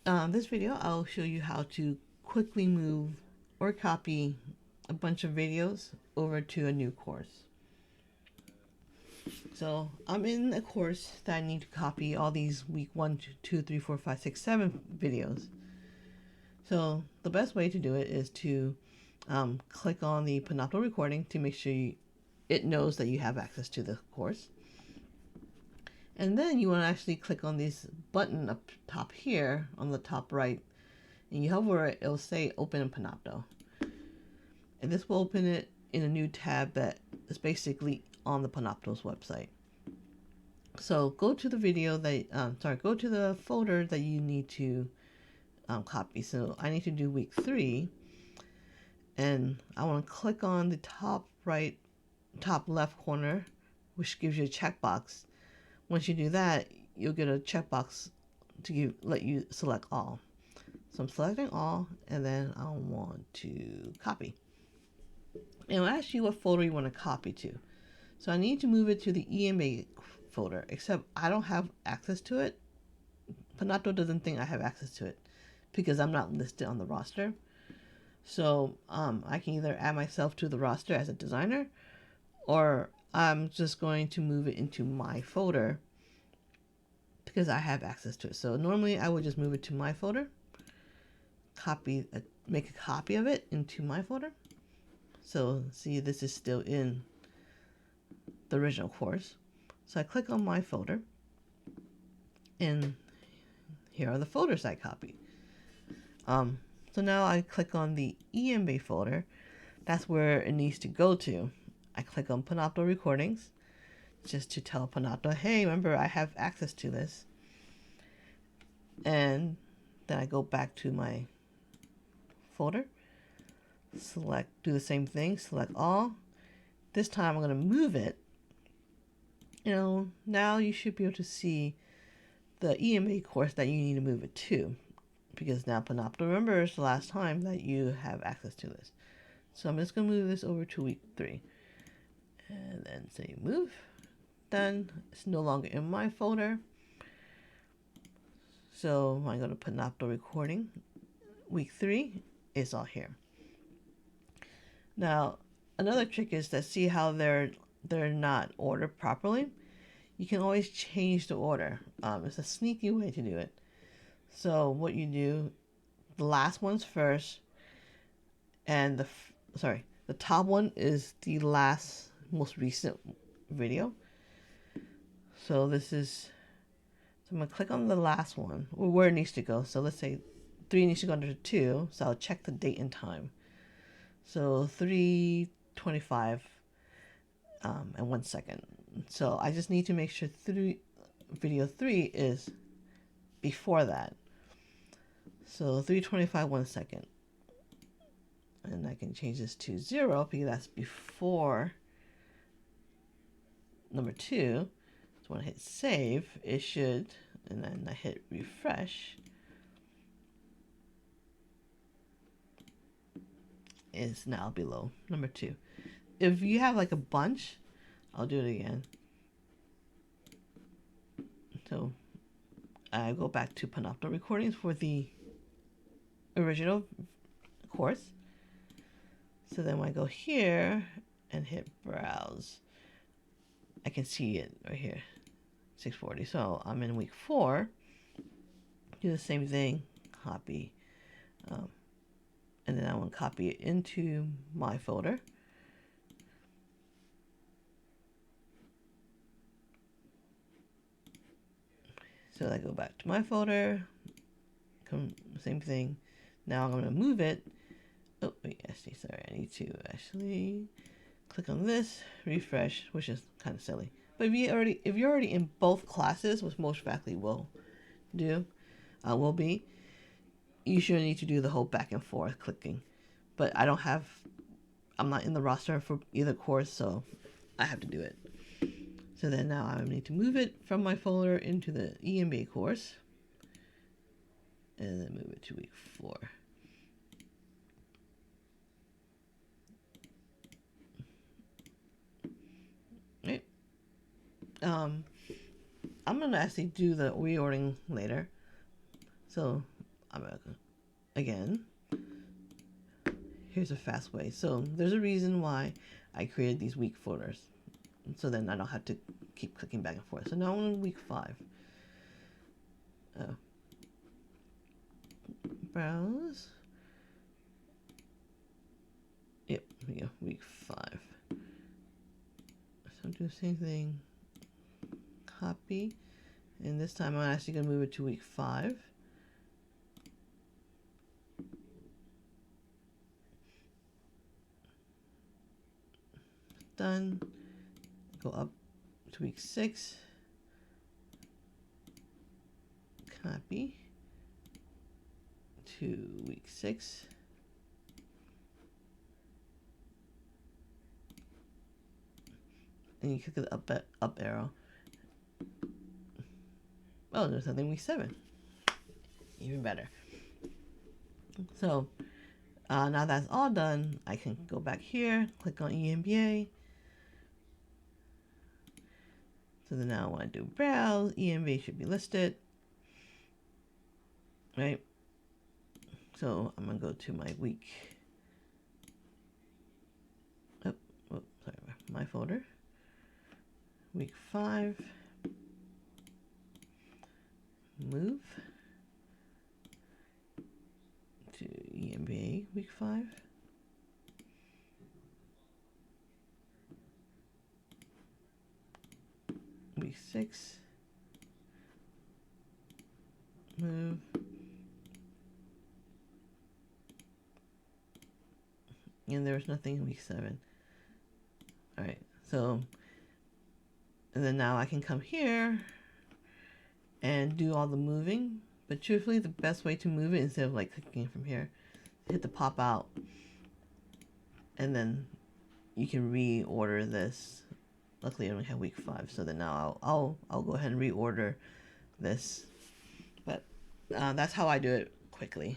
This video, I'll show you how to quickly move or copy a bunch of videos over to a new course. So I'm in a course that I need to copy all these week 1, 2, 3, 4, 5, 6, 7 videos. So the best way to do it is to click on the Panopto recording to make sure it knows that you have access to the course. And then you want to actually click on this button up top here on the top right, and you hover it, it'll say open in Panopto. And this will open it in a new tab that is basically on the Panopto's website. So go to the video that, go to the folder that you need to copy. So I need to do week 3, and I want to click on the top left corner, which gives you a checkbox. Once you do that, you'll get a checkbox to let you select all. So I'm selecting all, and then I want to copy. And it'll ask you what folder you want to copy to. So I need to move it to the EMA folder, except I don't have access to it. Panopto doesn't think I have access to it because I'm not listed on the roster. So I can either add myself to the roster as a designer, or I'm just going to move it into my folder because I have access to it. So normally I would just move it to my folder, make a copy of it into my folder. So see, this is still in the original course. So I click on my folder, and here are the folders I copied. So now I click on the EMB folder. That's where it needs to go to. I click on Panopto recordings just to tell Panopto, hey, remember I have access to this. And then I go back to my folder, do the same thing, select all. This time I'm going to move it. Now you should be able to see the EMA course that you need to move it to, because now Panopto remembers the last time that you have access to this. So I'm just going to move this over to week 3. And then say move. Done. It's no longer in my folder. So I go to Panopto recording. Week 3 is all here. Now, another trick is to see how they're not ordered properly. You can always change the order. It's a sneaky way to do it. So what you do, the last one's first, and the top one is the most recent video. So I'm going to click on the last one, or where it needs to go. So let's say 3 needs to go under 2, so I'll check the date and time. So 3:25 and 1 second. So I just need to make sure video 3 is before that. So 3:25 1 second. And I can change this to 0 because that's before number 2. So when I hit save, it should, and then I hit refresh, is now below number 2. If you have like a bunch, I'll do it again. So I go back to Panopto recordings for the original course. So then when I go here and hit browse, I can see it right here, 640. So I'm in week 4. Do the same thing, copy, and then I want to copy it into my folder. So I go back to my folder, same thing. Now I'm going to move it. Oh, wait, actually, sorry, I need to actually click on this, refresh, which is kind of silly. But if you're already in both classes, which most likely will be, you shouldn't need to do the whole back and forth clicking. But I'm not in the roster for either course, so I have to do it. So then now I need to move it from my folder into the EMBA course, and then move it to week 4. Right. I'm going to actually do the reordering later. So again, here's a fast way. So there's a reason why I created these week folders. So then I don't have to keep clicking back and forth. So now I'm on week 5. Browse. Yep, here we go, week 5. So do the same thing. Copy. And this time I'm actually going to move it to week 5. Done. Go up to week 6. Copy. To week 6. And you click the up arrow. Oh, there's nothing week 7. Even better. So now that's all done, I can go back here, click on EMBA. So then now I want to do browse. EMBA should be listed, right? So I'm gonna go to my week. Oh, sorry, my folder. Week 5. Move to EMBA week 5. Week 6. Move. And there was nothing in week 7. Alright, so, and then now I can come here and do all the moving. But truthfully, the best way to move it, instead of like clicking from here, hit the pop out, and then you can reorder this. Luckily, I only have week 5, so then now I'll go ahead and reorder this. But that's how I do it quickly.